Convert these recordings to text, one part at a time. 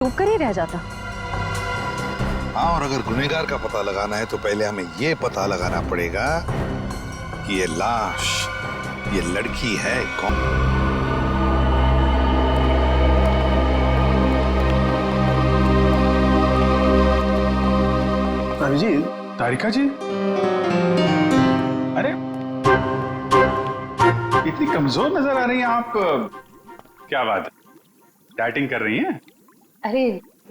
डूब कर ही रह जाता। हाँ, और अगर गुनहगार का पता लगाना है तो पहले हमें ये पता लगाना पड़ेगा कि ये लाश, ये लड़की है कौन। अभिजीत, तारिका जी, अरे इतनी कमजोर नजर आ रही हैं आप। क्या बात है, डाइटिंग कर रही हैं? अरे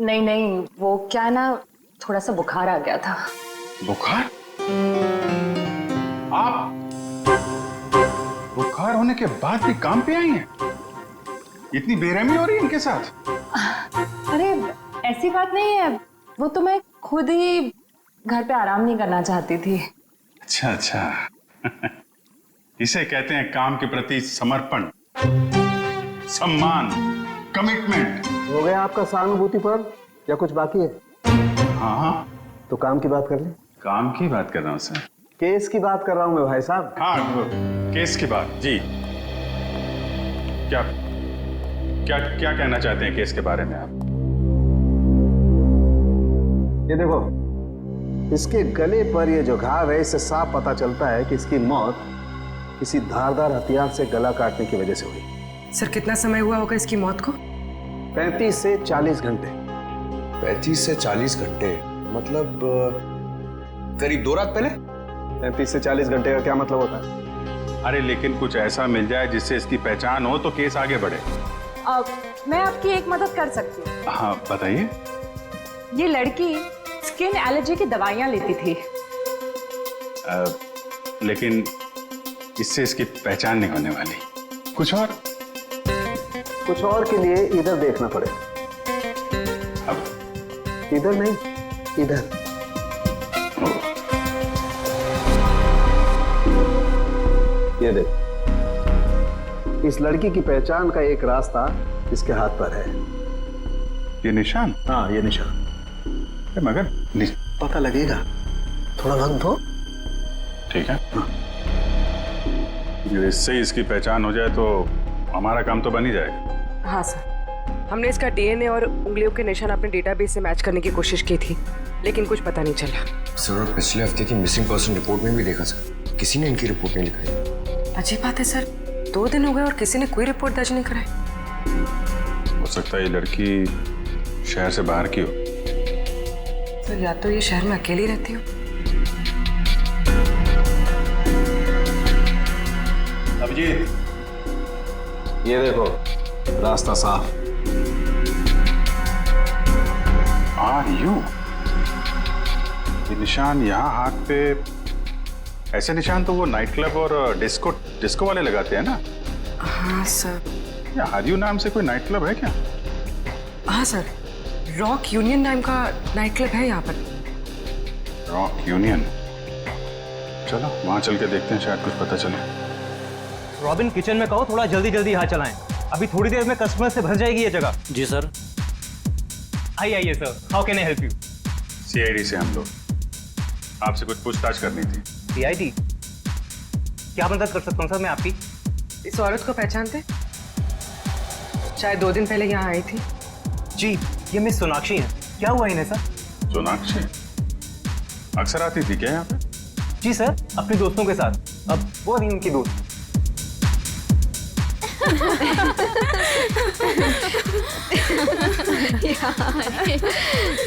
नहीं नहीं, वो क्या ना, थोड़ा सा बुखार आ गया था। बुखार? आप बुखार होने के बाद भी काम पे आई हैं? इतनी बेरहमी हो रही है इनके साथ? अरे ऐसी बात नहीं है, वो तो मैं खुद ही घर पे आराम नहीं करना चाहती थी। अच्छा अच्छा इसे कहते हैं काम के प्रति समर्पण, सम्मान, कमिटमेंट। हो गया आपका सहानुभूति पर या कुछ बाकी है? हाँ हाँ, तो काम की बात कर ले। काम की बात कर रहा हूँ सर। केस की बात कर रहा हूँ मैं भाई साहब। हाँ, वो केस की बात जी। क्या क्या क्या कहना चाहते हैं केस के बारे में आप? ये देखो, इसके गले पर ये जो घाव है, इससे साफ पता चलता है कि इसकी मौत किसी धारदार हथियार से गला काटने की वजह से हुई। सर कितना समय हुआ होगा इसकी मौत को? 35 से 40 घंटे। 35 से 40 घंटे मतलब करीब 2 रात पहले। 35 से 40 घंटे का क्या मतलब होता है? अरे लेकिन कुछ ऐसा मिल जाए जिससे इसकी पहचान हो तो केस आगे बढ़े। मैं आपकी एक मदद कर सकती हूँ। हाँ बताइए। ये लड़की स्किन एलर्जी की दवाइयाँ लेती थी। लेकिन इससे इसकी पहचान नहीं होने वाली। कुछ और? कुछ और के लिए इधर देखना पड़ेगा। अब इधर नहीं, इधर। ये देख, इस लड़की की पहचान का एक रास्ता इसके हाथ पर है। ये निशान? हाँ, ये निशान। मगर पता लगेगा, थोड़ा वक्त दो। ठीक है। इससे ही इसकी पहचान हो जाए तो हमारा काम तो बन ही जाएगा। हाँ सर, हमने इसका डीएनए और उंगलियों के निशान अपने डेटाबेस से मैच करने की कोशिश की थी, लेकिन कुछ पता नहीं चला। सर पिछले हफ्ते की मिसिंग पर्सन रिपोर्ट में भी देखा सर, किसी ने इनकी रिपोर्ट नहीं लिखाई। अजीब बात है सर, 2 दिन हो गए और किसी ने कोई रिपोर्ट दर्ज नहीं कराई। हो सकता है ये लड़की शहर से बाहर की हो। सर या तो ये शहर में अकेली रहती हो। अभिजीत, ये देखो, रास्ता साफ। Are you? ये निशान यहाँ हाथ पे, ऐसे निशान तो वो नाइट क्लब और डिस्को वाले लगाते हैं ना? हाँ सर। क्या आर यू नाम से कोई नाइट क्लब है क्या? हाँ सर, रॉक यूनियन नाम का नाइट क्लब है यहाँ पर। Rock union? चलो वहाँ चल के देखते हैं, शायद कुछ पता चले। रॉबिन, किचन में कहो थोड़ा जल्दी जल्दी यहाँ चलाएं। अभी थोड़ी देर में कस्टमर से भर जाएगी ये जगह। जी सर। आइए sir, how can I help you? CID से हम लोग, आपसे कुछ पूछताछ करनी थी। सीआईडी? क्या मदद कर सकता हूँ सर मैं आपकी? इस औरत को पहचानते? शायद 2 दिन पहले यहाँ आई थी। जी, ये मिस सोनाक्षी है। क्या हुआ इन्हें सर? सोनाक्षी अक्सर आती थी क्या यहाँ पे? जी सर, अपने दोस्तों के साथ। अब वो नहीं उनकी दोस्त।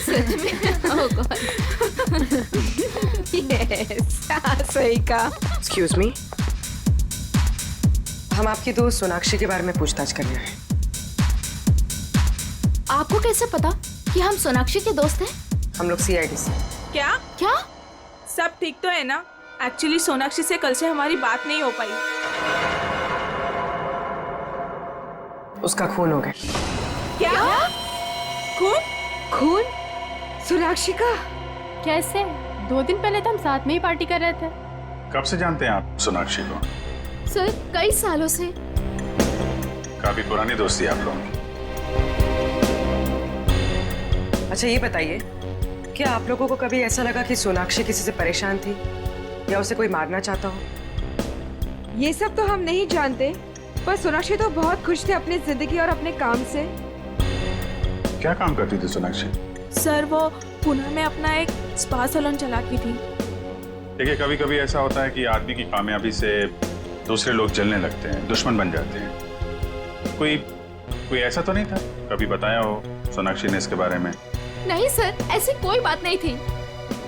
सच में? ओह गॉड। यस, सही कहा। एक्सक्यूज मी, हम आपकी दोस्त सोनाक्षी के बारे में पूछताछ कर रहे हैं। आपको कैसे पता कि हम सोनाक्षी के दोस्त हैं? हम लोग सीआईडी से। क्या क्या? सब ठीक तो है ना? एक्चुअली सोनाक्षी से कल से हमारी बात नहीं हो पाई। उसका खून हो गया। क्या? खून? खून? सोनाक्षी का? कैसे? 2 दिन पहले तो हम साथ में ही पार्टी कर रहे थे। कब से जानते हैं आप सोनाक्षी को? सर, कई सालों से। काफी पुरानी दोस्ती है आप लोगों की। अच्छा ये बताइए, क्या आप लोगों को कभी ऐसा लगा कि सोनाक्षी किसी से परेशान थी या उसे कोई मारना चाहता हो? ये सब तो हम नहीं जानते, पर सोनाक्षी तो बहुत खुश थे अपनी जिंदगी और अपने काम से। क्या काम करती थी सोनाक्षी? सर वो पुणे में अपना एक स्पा सैलून चलाती थी। देखिए, कभी कभी ऐसा होता है कि आदमी की कामयाबी से दूसरे लोग जलने लगते हैं, दुश्मन बन जाते हैं। कोई ऐसा तो नहीं था? कभी बताया हो सोनाक्षी ने इसके बारे में? नहीं सर, ऐसी कोई बात नहीं थी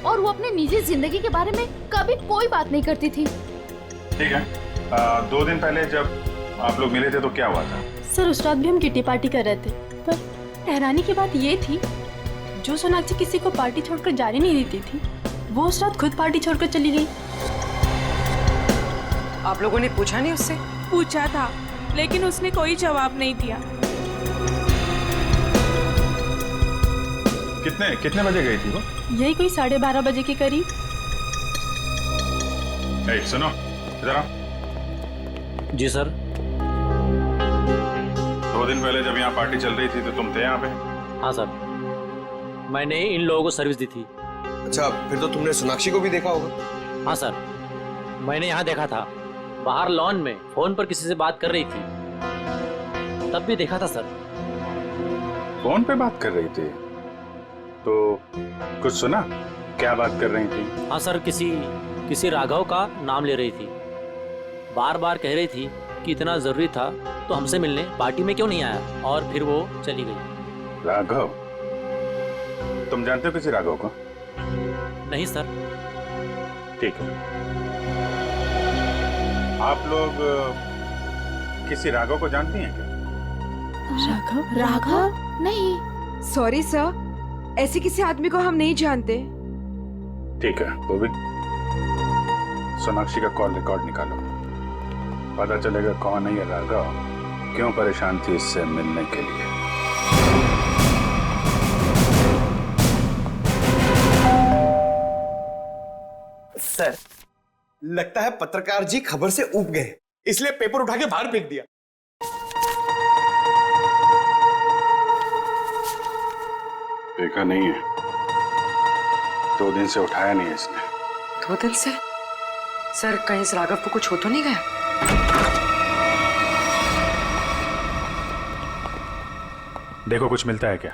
और वो अपने निजी जिंदगी के बारे में कभी कोई बात नहीं करती थी। ठीक है, 2 दिन पहले जब आप लोग मिले थे तो क्या हुआ था? सर उस रात भी हम किटी पार्टी कर रहे थे, पर हैरानी की बात ये थी जो सोनाक्षी किसी को पार्टी छोड़कर जाने नहीं देती थी, वो उस रात खुद पार्टी छोड़कर चली गई। आप लोगों ने पूछा नहीं उससे? पूछा था लेकिन उसने कोई जवाब नहीं दिया। कितने बजे गई थी वो? यही कोई 12:30 बजे के करीब। सुनो, इधर आओ। जी सर। 2 दिन पहले जब यहाँ पार्टी चल रही थी तो तुम थे यहाँ पे? हाँ सर, मैंने इन लोगों को सर्विस दी थी। अच्छा, फिर तो तुमने सोनाक्षी को भी देखा होगा? हाँ सर, मैंने यहाँ देखा था, बाहर लॉन में फोन पर किसी से बात कर रही थी, तब भी देखा था सर। फोन पे बात कर रही थी तो कुछ सुना? क्या बात कर रही थी? हाँ सर, किसी राघव का नाम ले रही थी, बार बार कह रही थी कि इतना जरूरी था तो हमसे मिलने पार्टी में क्यों नहीं आया, और फिर वो चली गई। राघव? तुम जानते हो किसी राघव को? नहीं सर। ठीक है, आप लोग किसी राघव को जानती हैं क्या? राघव? नहीं। सॉरी सर, ऐसे किसी आदमी को हम नहीं जानते। ठीक है, वो भी सोनाक्षी का कॉल रिकॉर्ड निकालो, पता चलेगा कौन है ये राघव, क्यों परेशान थी इससे मिलने के लिए। सर, लगता है पत्रकार जी खबर से ऊब गए, इसलिए पेपर उठा के बाहर फेंक दिया। देखा नहीं है, 2 दिन से उठाया नहीं है इसने। 2 दिन से? सर कहीं इस राघव को कुछ हो तो नहीं गया? देखो कुछ मिलता है क्या?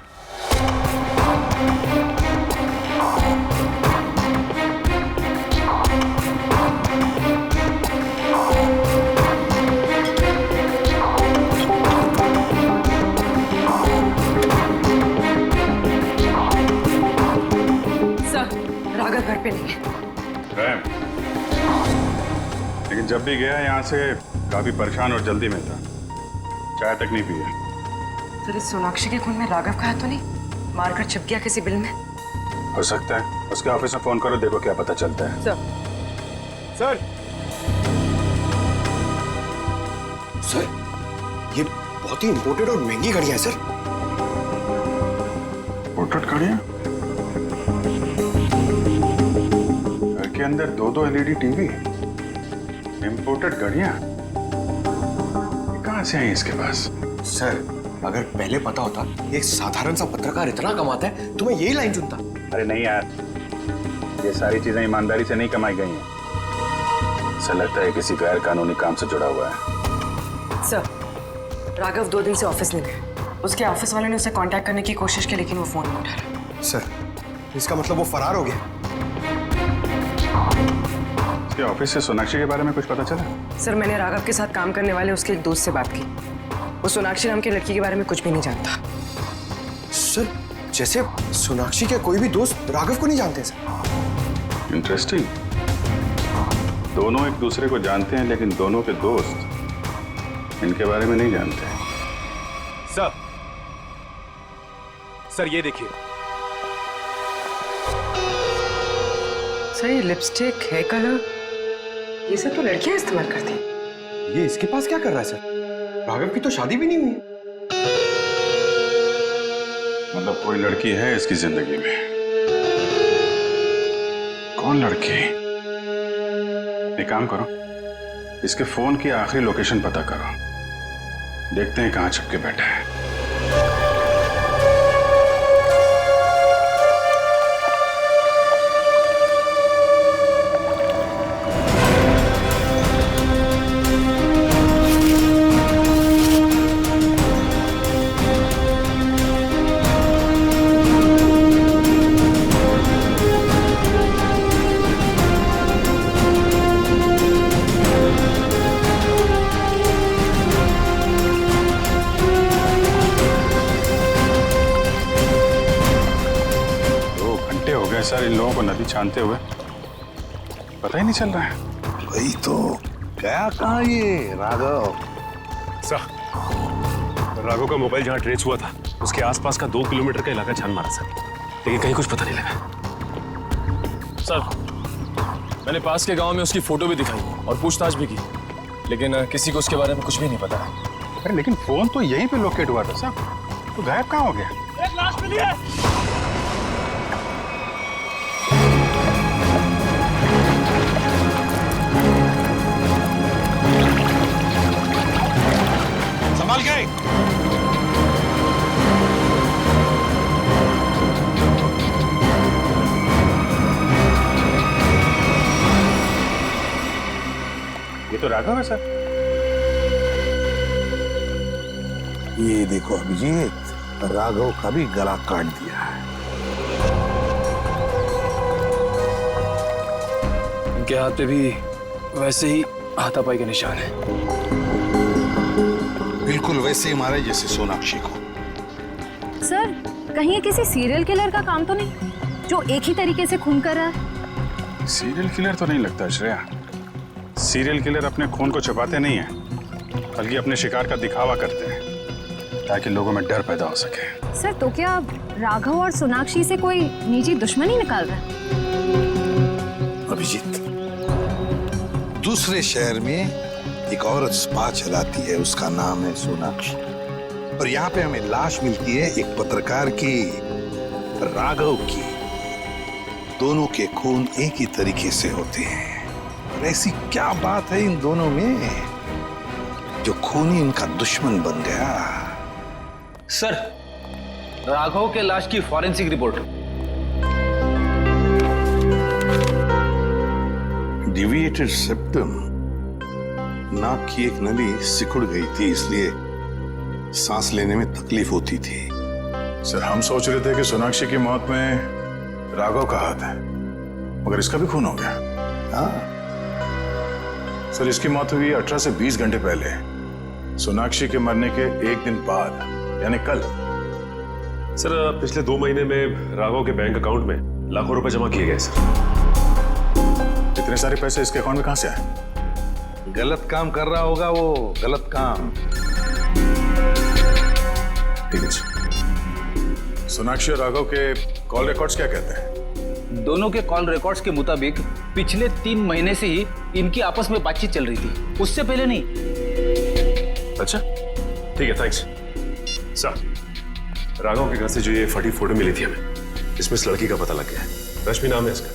राघव घर पे नहीं है। लेकिन जब भी गया यहाँ से काफी परेशान और जल्दी में था, चाय तक नहीं पिया। सर इस सोनाक्षी के खून में राघव का हाथ तो नहीं? मारकर छिप गया किसी बिल में? हो सकता है, उसके ऑफिस में फोन करो, देखो क्या पता चलता है। सर, ये बहुत ही इंपोर्टेड और महंगी घड़ियां हैं सर। इंपोर्टेड घड़ियां? घर के अंदर 2-2 LED टीवी, इंपोर्टेड घड़ियां, कहां से आई इसके पास? सर, अगर पहले पता होता कि एक साधारण सा पत्रकार इतना कमाता है तो मैं यही लाइन चुनता। अरे नहीं यार, ये सारी चीजें ईमानदारी से नहीं कमाई गई हैं। ऐसा लगता है किसी गैर कानूनी काम से जुड़ा हुआ है। सर, राघव 2 दिन से ऑफिस नहीं गए। उसके ऑफिस वाले ने उसे कांटेक्ट करने की कोशिश की लेकिन वो फोन नहीं उठा रहा। सर, इसका मतलब वो फरार हो गया? उसके ऑफिस से सोनाक्षी के बारे में कुछ पता चला? सर मैंने राघव के साथ काम करने वाले उसके एक दोस्त से बात की, वो सोनाक्षी नाम की लड़की के बारे में कुछ भी नहीं जानता। सर, जैसे सोनाक्षी के कोई भी दोस्त राघव को नहीं जानते सर। इंटरेस्टिंग, दोनों एक दूसरे को जानते हैं लेकिन दोनों के दोस्त इनके बारे में नहीं जानते। सर ये देखिए। सर ये लिपस्टिक, हेयर कलर, ये सब तो लड़कियां इस्तेमाल करती हैं। ये इसके पास क्या कर रहा है सर? राघव की तो शादी भी नहीं हुई। मतलब कोई लड़की है इसकी जिंदगी में। कौन लड़की? एक काम करो, इसके फोन की आखिरी लोकेशन पता करो, देखते हैं कहां छुप के बैठा है। सर इन लोगों को नदी छानते हुए पता ही नहीं चल रहा है। वही तो, गया कहाँ ये राघव? सर राघव का मोबाइल जहाँ ट्रेस हुआ था उसके आसपास का 2 किलोमीटर का इलाका छान मारा सर, लेकिन कहीं कुछ पता नहीं लगा। सर मैंने पास के गांव में उसकी फोटो भी दिखाई और पूछताछ भी की, लेकिन किसी को उसके बारे में कुछ भी नहीं पता है। अरे लेकिन फोन तो यहीं पे लोकेट हुआ था सर, तो गायब कहाँ हो गया? एक लाश मिली है। संभाल के। ये तो राघव है सर। ये देखो अभिजीत, राघव का भी गला काट दिया है। इनके हाथ पे भी वैसे ही हाथापाई के निशान है। बिल्कुल वैसे ही मारे जैसे सोनाक्षी को। सर कहीं ये किसी सीरियल किलर का काम तो नहीं जो एक ही तरीके से खून कर रहा है? सीरियल किलर तो नहीं लगता श्रेया। सीरियल किलर अपने खून को छुपाते नहीं हैं, बल्कि अपने शिकार का दिखावा करते हैं ताकि लोगों में डर पैदा हो सके। सर तो क्या राघव और सोनाक्षी से कोई निजी दुश्मनी निकाल रहा है? अभिजीत, दूसरे शहर में एक औरत स्पा चलाती है, उसका नाम है सोनाक्षी, और यहाँ पे हमें लाश मिलती है एक पत्रकार की, राघव की। दोनों के खून एक ही तरीके से होते हैं। और ऐसी क्या बात है इन दोनों में जो खूनी इनका दुश्मन बन गया? सर राघव के लाश की फॉरेंसिक रिपोर्ट। डिविएटेड सेप्टम, नाक की एक नली सिकुड़ गई थी, इसलिए सांस लेने में तकलीफ होती थी। सर हम सोच रहे थे कि सोनाक्षी की मौत में राघव का हाथ है, मगर इसका भी खून हो गया। हाँ सर इसकी मौत हुई 18 से 20 घंटे पहले, सोनाक्षी के मरने के एक दिन बाद, यानी कल। सर पिछले 2 महीने में राघव के बैंक अकाउंट में लाखों रुपए जमा किए गए सर। इतने सारे पैसे इसके अकाउंट में कहां से आए? गलत काम कर रहा होगा वो, गलत काम। ठीक है सर। सोनाक्षी और राघव के कॉल रिकॉर्ड्स क्या कहते हैं? दोनों के कॉल रिकॉर्ड्स के मुताबिक पिछले 3 महीने से ही इनकी आपस में बातचीत चल रही थी, उससे पहले नहीं। अच्छा ठीक है, थैंक्स। सर राघव के घर से जो ये फटी फोटो मिली थी हमें, इसमें इस लड़की का पता लग गया है। रश्मि नाम है इसका।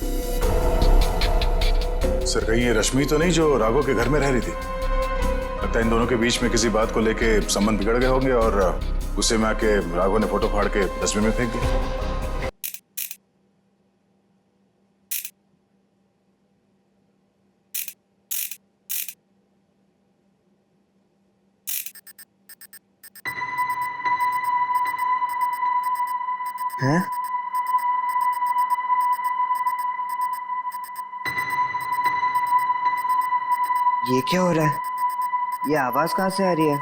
सर कहीं ये रश्मि तो नहीं जो राघव के घर में रह रही थी? लगता है इन दोनों के बीच में किसी बात को लेके संबंध बिगड़ गए होंगे और गुस्से में आके राघव ने फोटो फाड़ के डस्टबिन में फेंक दिया। हैं? ये क्या हो रहा है? ये आवाज कहां से आ रही है?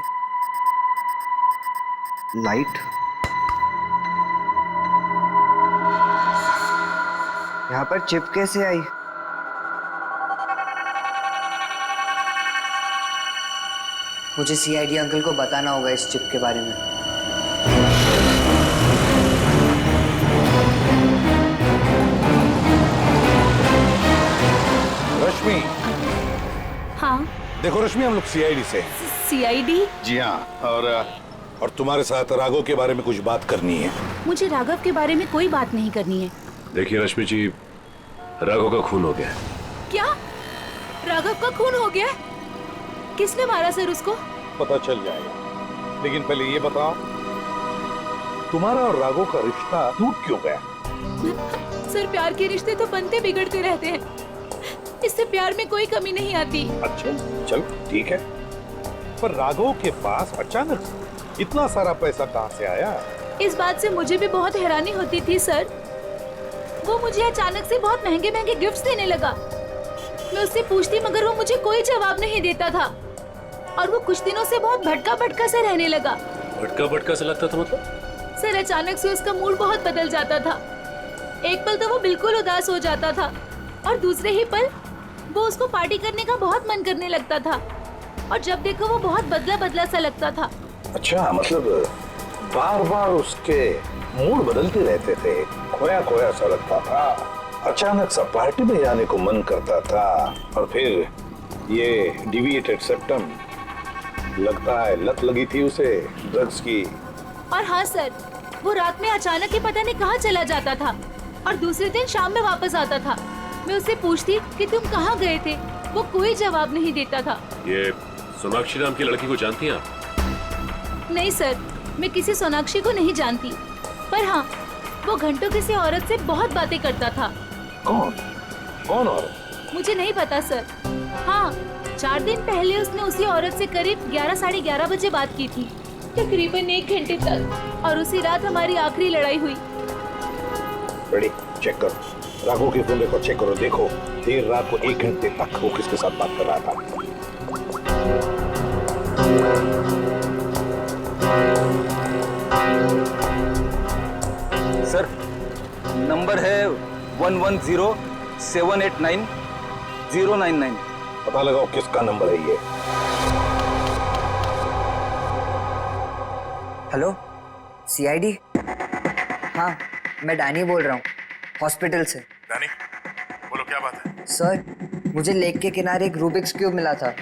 लाइट यहाँ पर चिप कैसे आई? मुझे सीआईडी अंकल को बताना होगा इस चिप के बारे में। रश्मि। हाँ देखो रश्मि, हम लोग सीआईडी से हैं। सीआईडी? जी हाँ, और तुम्हारे साथ राघव के बारे में कुछ बात करनी है। मुझे राघव के बारे में कोई बात नहीं करनी है। देखिए रश्मि जी, राघव का खून हो गया। क्या? राघव का खून हो गया? किसने मारा सर उसको? पता चल जाएगा, लेकिन पहले ये बताओ तुम्हारा और राघव का रिश्ता टूट क्यों गया? सर प्यार के रिश्ते तो बनते बिगड़ते रहते हैं, इससे प्यार में कोई कमी नहीं आती। अच्छा चल ठीक है, पर राघव के पास अचानक से इतना सारा पैसा कहाँ से आया? इस बात से मुझे भी बहुत हैरानी होती थी सर। वो मुझे अचानक से बहुत महंगे महंगे गिफ्ट्स देने लगा। मैं उससे पूछती मगर वो मुझे कोई जवाब नहीं देता था, और वो कुछ दिनों से बहुत भटका भटका से रहने लगा। भटका भटका से लगता था मतलब? सर अचानक से उसका मूड बहुत बदल जाता था। एक पल तो वो बिल्कुल उदास हो जाता था और दूसरे ही पल वो उसको पार्टी करने का बहुत मन करने लगता था और जब देखो वो बहुत बदला बदला सा लगता था। अच्छा, मतलब बार बार उसके मूड बदलते रहते थे, खोया खोया सा लगता था, अचानक सा पार्टी में जाने को मन करता था और फिर ये डिविएटेड सेप्टम, लगता है लत लगी थी उसे ड्रग्स की। और हाँ सर, वो रात में अचानक ही पता नहीं कहाँ चला जाता था और दूसरे दिन शाम में वापस आता था। मैं उससे पूछती कि तुम कहाँ गए थे, वो कोई जवाब नहीं देता था। ये सोनाक्षी नाम की लड़की को जानती हैं आप? नहीं सर, मैं किसी सोनाक्षी को नहीं जानती, पर हाँ वो घंटों किसी औरत से बहुत बातें करता था। कौन कौन औरत? मुझे नहीं पता सर। हाँ, 4 दिन पहले उसने उसी औरत से करीब 11 साढ़े 11 बजे बात की थी, तकरीबन 1 घंटे तक, और उसी रात हमारी आखिरी लड़ाई हुई। रेडी, चेक करो, राघव के फोन को चेक करो, देखो देर रात को 1 घंटे तक वो किसके साथ बात कर रहा था। सर, नंबर है 110789 पता लगाओ किसका नंबर है ये। Hello, CID? हाँ, मैं डैनी बोल रहा हूँ, हॉस्पिटल से। डैनी, बोलो क्या बात है? सर, मुझे लेक के किनारे एक रूबिक्स क्यूब मिला था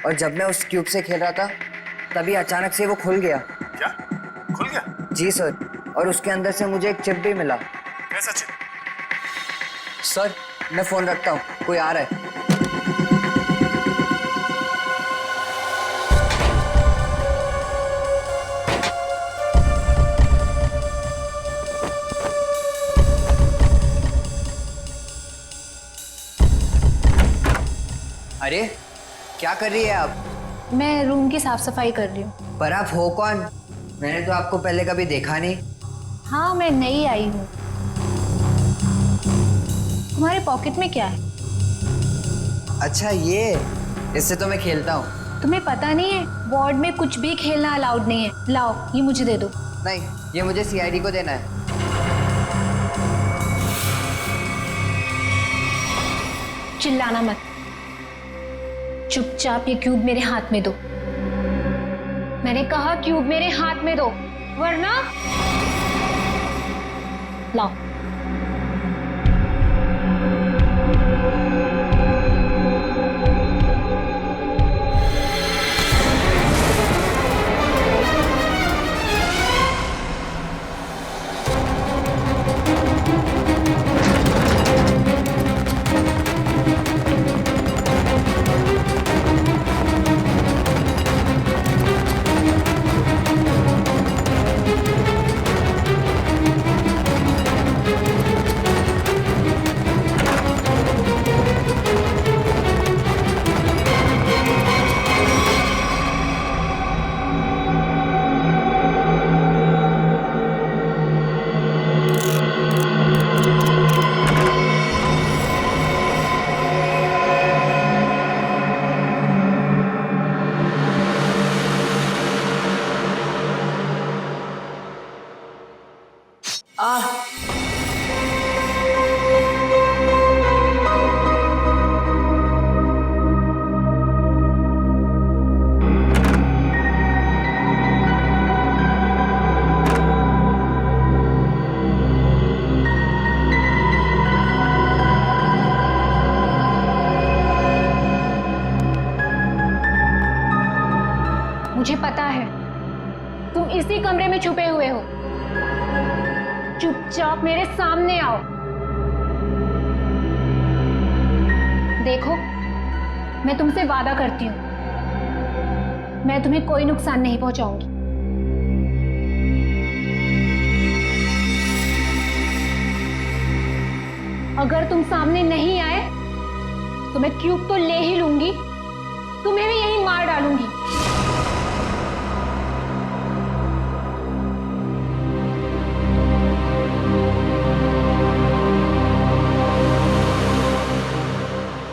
और जब मैं उस क्यूब से खेल रहा था तभी अचानक से वो खुल गया। क्या? खुल गया? जी सर, और उसके अंदर से मुझे एक चिप भी मिला। कैसा चिप? सर, मैं फोन रखता हूँ, कोई आ रहा है। अरे, क्या कर रही है आप? मैं रूम की साफ सफाई कर रही हूँ। पर आप हो कौन? मैंने तो आपको पहले कभी देखा नहीं। हाँ, मैं नई आई हूँ। तुम्हारे पॉकेट में क्या है? अच्छा, ये इससे तो मैं खेलता हूँ। तुम्हें पता नहीं है, वार्ड में कुछ भी खेलना अलाउड नहीं है। लाओ, ये मुझे दे दो। नहीं, ये मुझे सीआईडी को देना है। चिल्लाना मत, चुपचाप ये क्यूब मेरे हाथ में दो। मैंने कहा क्यूब मेरे हाथ में दो, वरना लाओ। मुझे पता है तुम इसी कमरे में छुपे हुए हो। चुपचाप मेरे सामने आओ। देखो, मैं तुमसे वादा करती हूँ, मैं तुम्हें कोई नुकसान नहीं पहुंचाऊंगी। अगर तुम सामने नहीं आए तो मैं क्यूब तो ले ही लूंगी, तुम्हें भी यहीं मार डालूंगी।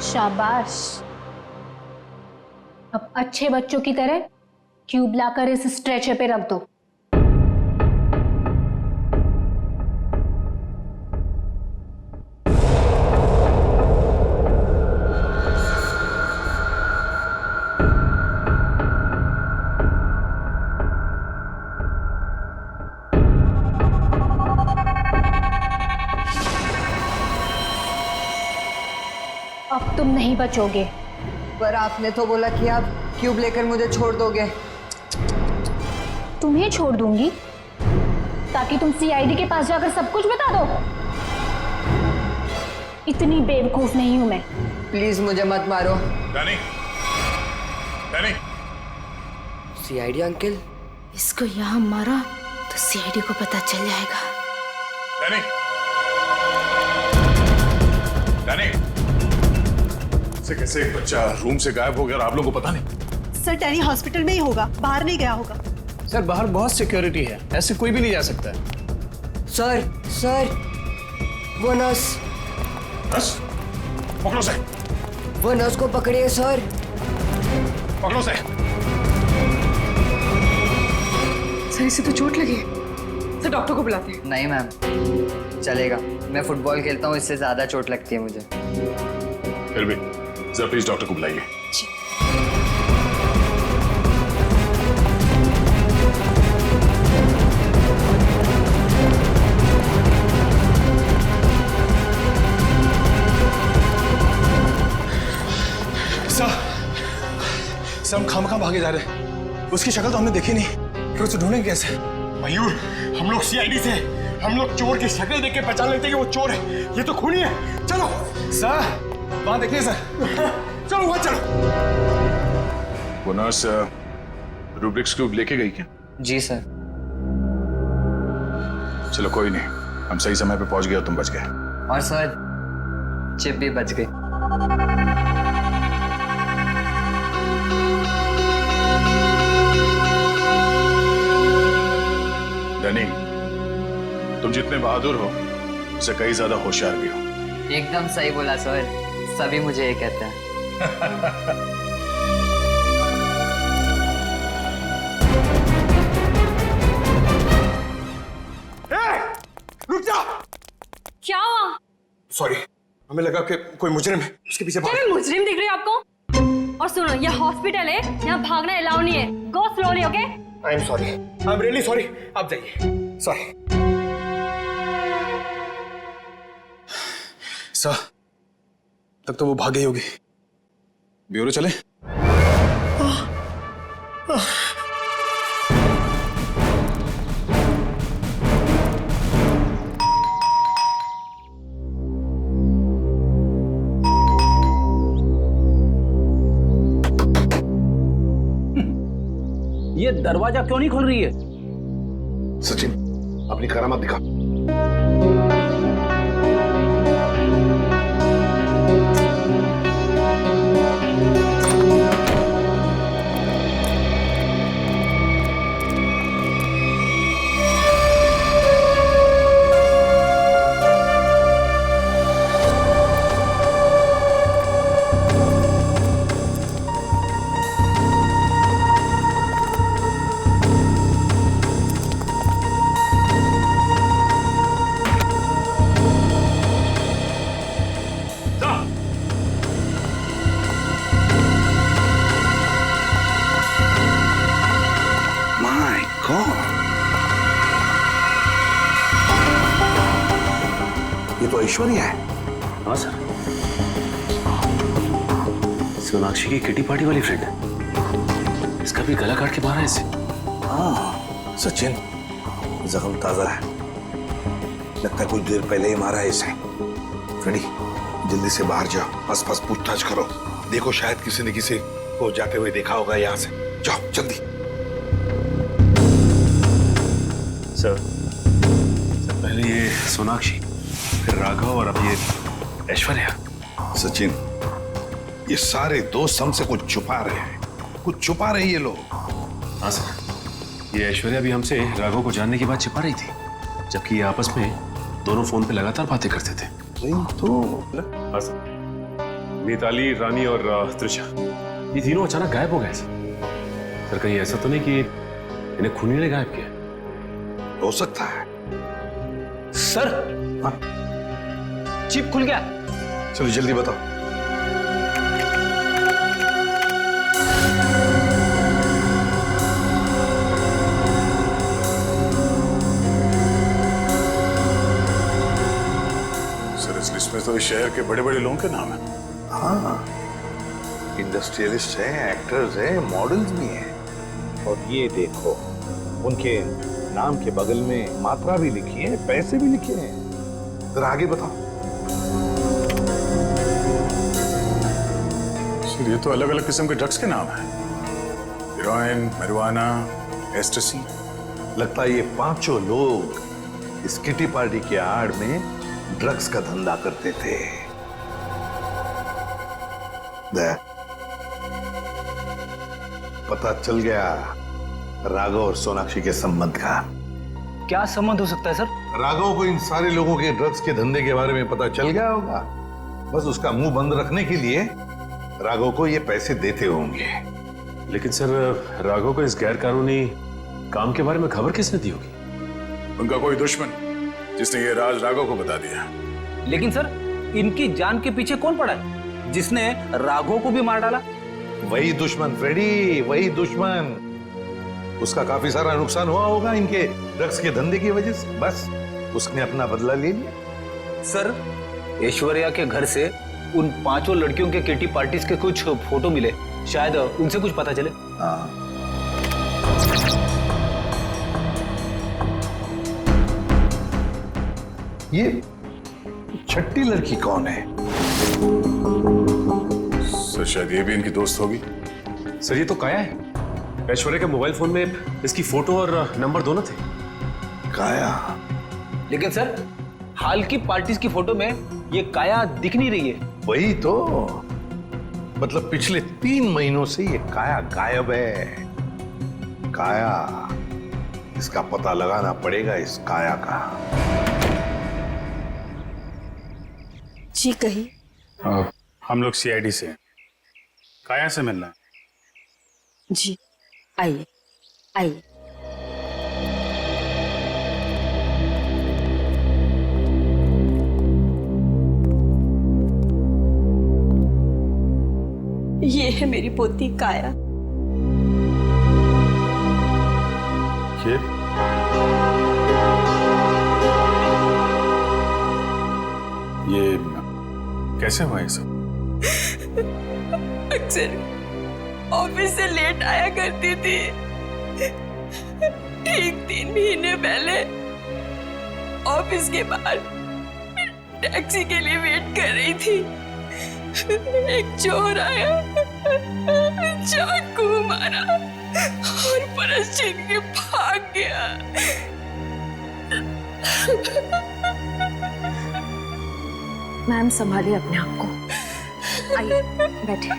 शाबाश, अब अच्छे बच्चों की तरह क्यूब लाकर इस स्ट्रेचर पे रख दो। तुम नहीं बचोगे। पर आपने तो बोला कि आप क्यूब लेकर मुझे छोड़ दोगे। तुम्हें छोड़ दूंगी ताकि तुम सीआईडी के पास जाकर सब कुछ बता दो। इतनी बेवकूफ नहीं हूं मैं। प्लीज मुझे मत मारो। Danny, Danny. CID uncle? इसको यहाँ मारा तो सीआईडी को पता चल जाएगा। Danny, Danny. कैसे एक बच्चा रूम से गायब हो गया और आप लोगों को पता नहीं? सर डैनी हॉस्पिटल में ही होगा, बाहर नहीं गया होगा। सर बाहर बहुत सिक्योरिटी है, ऐसे कोई भी नहीं जा सकता है। सर वो नर्स। नर्स? पकड़ो से। वो नर्स को पकड़िए सर। पकड़ो से। सर इसे तो चोट लगी है, सर डॉक्टर को बुलाते हैं। नहीं मैम, चलेगा, मैं फुटबॉल खेलता हूँ, इससे ज्यादा चोट लगती है मुझे। फिर भी जरा प्लीज डॉक्टर को बुलाइए। सर हम खामखा भागे जा रहे हैं, उसकी शक्ल तो हमने देखी नहीं, फिर उसे ढूंढेंगे कैसे? मयूर, हम लोग सीआईडी से, हम लोग चोर की शक्ल देख के पहचान लेते हैं कि वो चोर है, ये तो खूनी है। चलो सर, वहां देखिए सर। चलो वहां चलो। वो नर्स रूब्रिक्स क्यूब लेके गई क्या? जी सर। चलो कोई नहीं, हम सही समय पे पहुंच गए और तुम बच गए। और सर चिप भी बच गई। डैनी, तुम जितने बहादुर हो उससे कई ज्यादा होशियार भी हो। एकदम सही बोला सर, सभी मुझे ये कहते हैं। रुक जा। क्या हुआ? सॉरी, हमें लगा कि कोई मुजरिम है, उसके पीछे भाग। क्या मैं मुजरिम दिख रही हूँ आपको? और सुनो, ये हॉस्पिटल है, यहाँ भागना अलाउ नहीं है। गो slowly, okay? I am sorry, I am really sorry. आप जाइए। सॉरी सर, तब तो वो भाग गई होगी। ब्यूरो चले? ये दरवाजा क्यों नहीं खुल रही है? सचिन, अपनी करामत दिखा। ये तो ऐश्वर्या है। हाँ सर, सोनाक्षी की किटी पार्टी वाली फ्रेंड है। इसका भी गला काट के मारा है इसे। हाँ सचिन, जख्म ताजा है, लगता है कुछ देर पहले ही मारा है इसे। फ्रेडी, जल्दी से बाहर जाओ, आसपास पूछताछ करो, देखो शायद किसी ने किसी को जाते हुए देखा होगा यहाँ से। जाओ जल्दी। सर पहले ये सोनाक्षी, फिर राघव और अब ये ऐश्वर्या। सचिन, ये सारे दोस्त हमसे कुछ छुपा रहे हैं, कुछ छुपा रहे ये लोग। हाँ सर, ये ऐश्वर्या भी हमसे राघव को जानने की बात छिपा रही थी, जबकि ये आपस में दोनों फोन पे लगातार बातें करते थे। तो हाँ सर, नीताली, रानी और त्रिशा, ये तीनों अचानक गायब हो गए सर। कहीं ऐसा तो नहीं कि इन्हें खूनी ने गायब किया? हो सकता है सर। हाँ, चिप खुल गया। चलो जल्दी बताओ। सर इस लिस्ट में तो इस शहर के बड़े बड़े लोगों के नाम है। हाँ, इंडस्ट्रियलिस्ट हैं, एक्टर्स हैं, मॉडल्स भी हैं। और ये देखो, उनके नाम के बगल में मात्रा भी लिखी है, पैसे भी लिखे हैं। जरा आगे बताओ। सर ये तो अलग अलग किस्म के ड्रग्स के नाम हैं। Heroin, marijuana, एस्टेसी। लगता है ये पांचों लोग इस किटी पार्टी के आड़ में ड्रग्स का धंधा करते थे। पता चल गया राघव और सोनाक्षी के संबंध का। क्या संबंध हो सकता है सर? राघव को इन सारे लोगों के ड्रग्स के धंधे के बारे में पता चल गया होगा। बस उसका मुंह बंद रखने के लिए राघव को ये पैसे देते होंगे। लेकिन सर, राघव को इस गैर कानूनी काम के बारे में खबर किसने दी होगी? उनका कोई दुश्मन जिसने ये राज राघव को बता दिया। लेकिन सर, इनकी जान के पीछे कौन पड़ा है जिसने राघव को भी मार डाला? वही दुश्मन फ्रेडी, वही दुश्मन। उसका काफी सारा नुकसान हुआ होगा इनके ड्रग्स के धंधे की वजह से। बस उसने अपना बदला ले लिया। सर, ऐश्वर्या के घर से उन पांचों लड़कियों के किटी पार्टीज के कुछ फोटो मिले, शायद उनसे कुछ पता चले। हाँ। ये छठी लड़की कौन है? सर शायद ये भी इनकी दोस्त होगी। सर ये तो काया है। ऐश्वर्या के मोबाइल फोन में इसकी फोटो और नंबर दोनों थे। काया? लेकिन सर, हाल की पार्टीज की फोटो में ये काया दिख नहीं रही है। वही तो, मतलब पिछले 3 महीनों से ये काया गायब है। काया, इसका पता लगाना पड़ेगा, इस काया का। जी कही। हम लोग सीआईडी से हैं। काया से मिलना है। जी आइए आइए। ये है मेरी पोती काया। ये कैसे हुआ ये सब? अक्सर ऑफिस से लेट आया करती थी। ठीक 3 महीने पहले ऑफिस के बाहर टैक्सी के लिए वेट कर रही थी। एक चोर आया, चाकू मारा और परस छीन के भाग गया। मैम संभालिए अपने आप को। आइए बैठिए।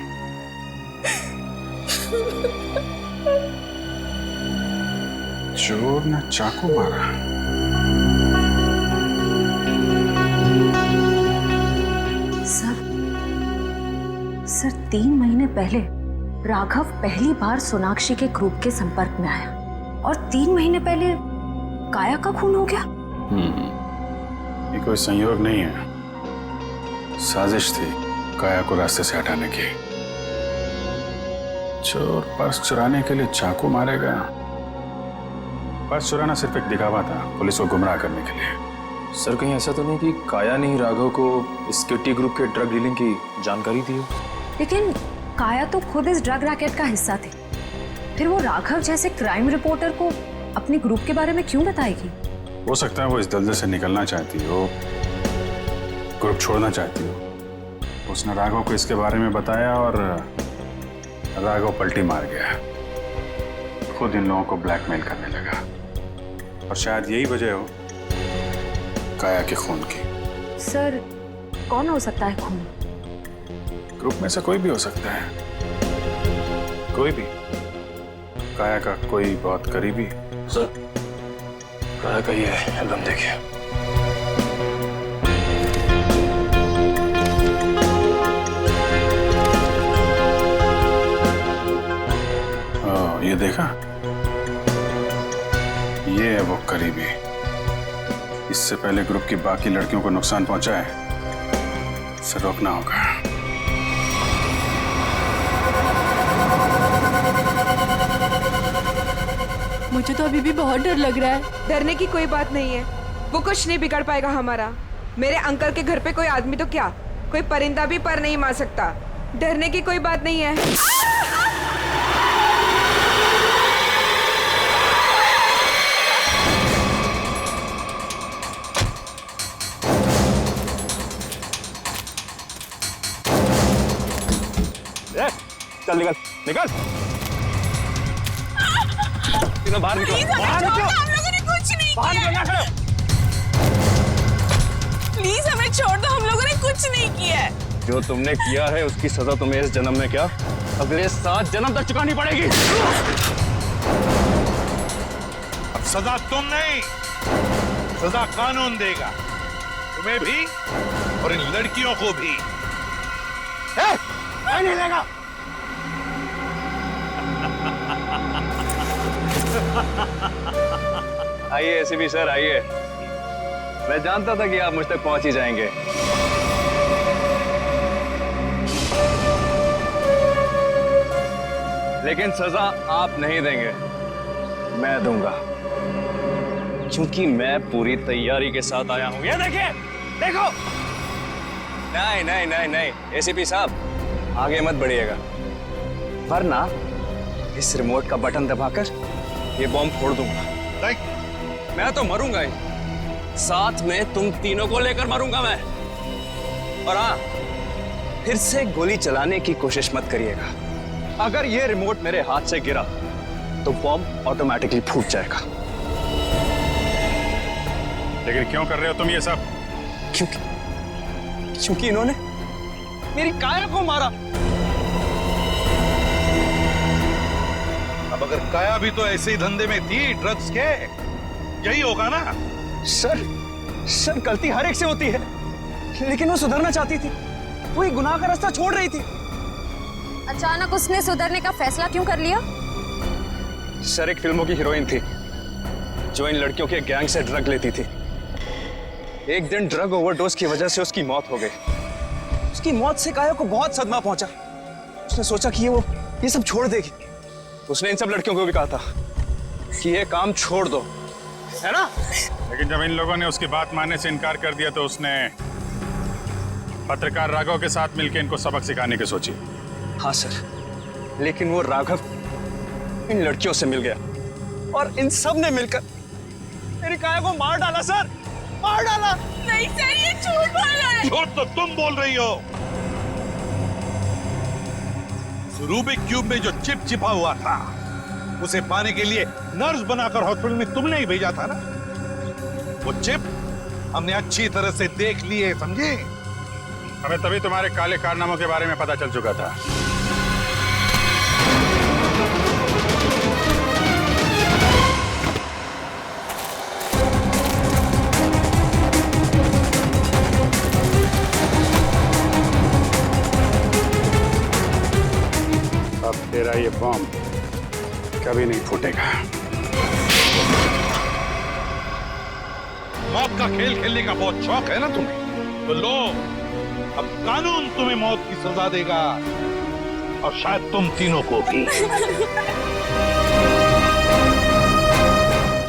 चोर ने चाकू मारा। सर 3 महीने पहले राघव पहली बार सोनाक्षी के ग्रुप के संपर्क में आया और 3 महीने पहले काया का खून हो गया। ये कोई संयोग नहीं है, साजिश थी काया को रास्ते से हटाने की। चोर पर्स चुराने के लिए चाकू मारेगा। पर्स चुराना सिर्फ एक दिखावा था, पुलिस को गुमराह करने के लिए। सर कहीं ऐसा तो नहीं कि काया ने ही राघव को इस किटी ग्रुप के ड्रग डीलिंग की जानकारी दी हो? लेकिन काया तो खुद इस ड्रग रैकेट का हिस्सा थे, फिर वो राघव जैसे क्राइम रिपोर्टर को अपने ग्रुप के बारे में क्यों बताएगी? हो सकता है वो इस दलदल से निकलना चाहती हो, ग्रुप छोड़ना चाहती हो। उसने राघव को इसके बारे में बताया और राघव पलटी मार गया, खुद इन लोगों को ब्लैकमेल करने लगा। और शायद यही वजह हो काया के खून की। सर कौन हो सकता है खून? ग्रुप में से कोई भी हो सकता है, कोई भी। काया का कोई बहुत करीबी। सर काया का ये एल्बम देखिए। ये देखा, ये है वो करीबी। इससे पहले ग्रुप की बाकी लड़कियों को नुकसान पहुंचा है, इसे रोकना होगा। मुझे तो अभी भी बहुत डर लग रहा है। डरने की कोई बात नहीं है, वो कुछ नहीं बिगाड़ पाएगा हमारा। मेरे अंकल के घर पे कोई आदमी तो क्या, कोई परिंदा भी पर नहीं मार सकता, डरने की कोई बात नहीं है। चल निकल निकल, तीनों बाहर निकलो, बाहर निकलो। हम लोगों ने कुछ नहीं बाहर किया। निकल, ना प्लीज हमें छोड़ दो, हम लोगों ने कुछ नहीं किया है। जो तुमने किया है उसकी सजा तुम्हें इस जन्म में क्या अगले 7 जन्म तक चुकानी पड़ेगी। अब सजा तुम नहीं, सजा कानून देगा, तुम्हें भी और इन लड़कियों को भी। नहीं लेगा। आइए एसीपी सर आइए, मैं जानता था कि आप मुझ तक पहुंच ही जाएंगे। लेकिन सजा आप नहीं देंगे, मैं दूंगा, क्योंकि मैं पूरी तैयारी के साथ आया हूं। ये देखिए, देखो। नहीं नहीं नहीं नहीं एसीपी साहब, आगे मत बढ़िएगा, वरना इस रिमोट का बटन दबाकर ये बॉम्ब फोड़ दूंगा। मैं तो मरूंगा ही, साथ में तुम तीनों को लेकर मरूंगा मैं। और हाँ, फिर से गोली चलाने की कोशिश मत करिएगा। अगर ये रिमोट मेरे हाथ से गिरा तो बॉम्ब ऑटोमेटिकली फूट जाएगा। लेकिन क्यों कर रहे हो तुम ये सब? क्योंकि इन्होंने मेरी काया को मारा। अब अगर काया भी तो ऐसे ही धंधे में थी, ड्रग्स के, यही होगा ना? सर गलती हर एक से होती है, लेकिन वो सुधरना चाहती थी, वो एक गुनाह का रास्ता छोड़ रही थी। अचानक उसने सुधरने का फैसला क्यों कर लिया? सर एक फिल्मों की हीरोइन थी जो इन लड़कियों के गैंग से ड्रग लेती थी। एक दिन ड्रग ओवरडोज की वजह से उसकी मौत हो गई। उसकी मौत से काया को बहुत सदमा पहुंचा। उसने सोचा कि ये सब छोड़ देगी। उसने इन सब लड़कियों को भी कहा था कि ये काम छोड़ दो, है ना? लेकिन जब इन लोगों ने उसकी बात मानने से इनकार कर दिया तो उसने पत्रकार राघव के साथ मिलकर इनको सबक सिखाने की सोची। हाँ सर, लेकिन वो राघव इन लड़कियों से मिल गया और इन सब ने मिलकर मेरी काया को मार डाला सर, मार डाला। नहीं सर, ये झूठ बोल रहा है। झूठ तो तुम बोल रही हो। रूबिक क्यूब में जो चिप छिपा हुआ था, उसे पाने के लिए नर्स बनाकर हॉस्पिटल में तुमने ही भेजा था ना? वो चिप हमने अच्छी तरह से देख ली है, समझे? हमें तभी तुम्हारे काले कारनामों के बारे में पता चल चुका था। अब तेरा ये बॉम्ब कभी नहीं फूटेगा। मौत का खेल खेलने का बहुत शौक है ना तुम्हें? तो लो, अब कानून तुम्हें मौत की सजा देगा, और शायद तुम तीनों को भी।